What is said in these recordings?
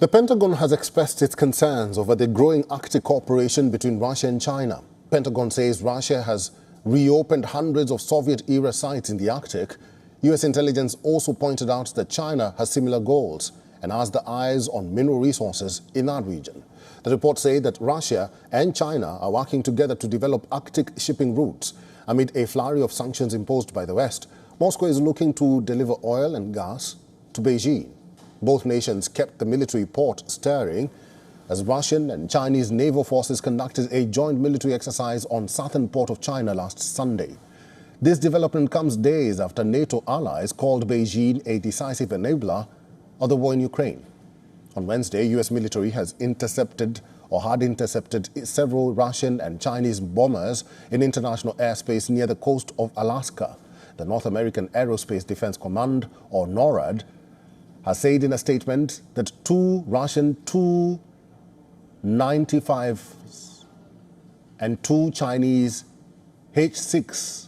The Pentagon has expressed its concerns over the growing Arctic cooperation between Russia and China. Pentagon says Russia has reopened hundreds of Soviet-era sites in the Arctic. U.S. intelligence also pointed out that China has similar goals and has the eyes on mineral resources in that region. The reports say that Russia and China are working together to develop Arctic shipping routes. Amid a flurry of sanctions imposed by the West, Moscow is looking to deliver oil and gas to Beijing. Both nations kept the military port stirring as Russian and Chinese naval forces conducted a joint military exercise on southern port of China last Sunday. This development comes days after NATO allies called Beijing a decisive enabler of the war in Ukraine. On Wednesday, U.S. military has intercepted several Russian and Chinese bombers in international airspace near the coast of Alaska. The North American Aerospace Defense Command, or NORAD, has said in a statement that two Russian Tu-95s and two Chinese H-6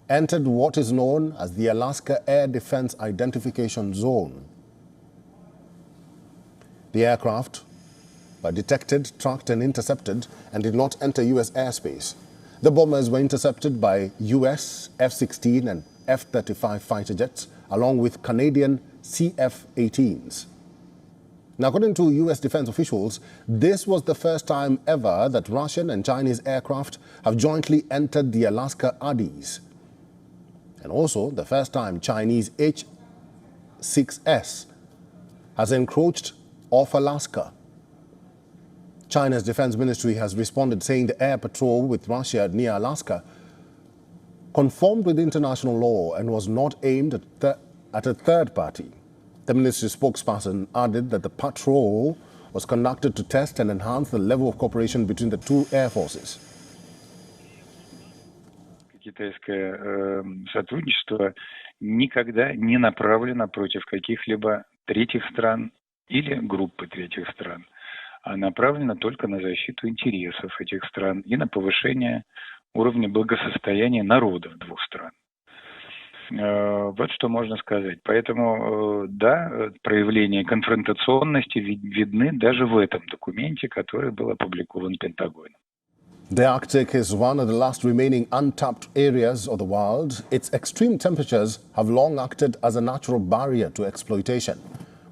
entered what is known as the Alaska Air Defense Identification Zone. The aircraft were detected, tracked and intercepted and did not enter U.S. airspace. The bombers were intercepted by U.S. F-16 and F-35 fighter jets, along with Canadian CF-18s. Now, according to U.S. defense officials, this was the first time ever that Russian and Chinese aircraft have jointly entered the Alaska ADIs, and also the first time Chinese H-6S has encroached off Alaska. China's defense ministry has responded, saying the air patrol with Russia near Alaska conformed with international law and was not aimed at a third party. The ministry spokesperson added that the patrol was conducted to test and enhance the level of cooperation between the two air forces. Китайское сотрудничество никогда не направлено против каких-либо третьих стран или группы третьих стран, а направлено только на защиту интересов этих стран и на повышение уровня благосостояния народов двух стран. Вот что можно сказать. Поэтому, да, проявления конфронтационности видны даже в этом документе, который был опубликован Пентагоном. The Arctic is one of the last remaining untapped areas of the world. Its extreme temperatures have long acted as a natural barrier to exploitation.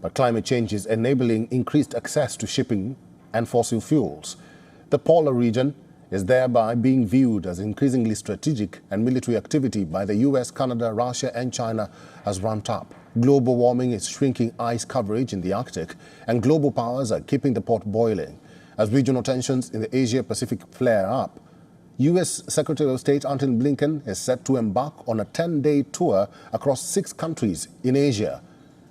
But climate change is enabling increased access to shipping and fossil fuels. The polar region is thereby being viewed as increasingly strategic, and military activity by the US, Canada, Russia and China has ramped up. Global warming is shrinking ice coverage in the Arctic, and global powers are keeping the pot boiling. As regional tensions in the Asia-Pacific flare up, US Secretary of State Antony Blinken is set to embark on a 10-day tour across 6 countries in Asia.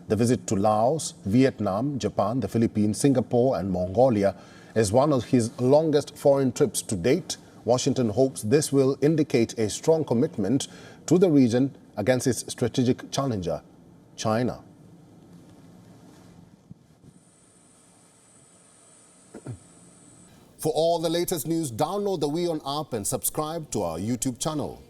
The visit to Laos, Vietnam, Japan, the Philippines, Singapore and Mongolia is one of his longest foreign trips to date. Washington hopes this will indicate a strong commitment to the region against its strategic challenger, China. For all the latest news, download the WION app and subscribe to our YouTube channel.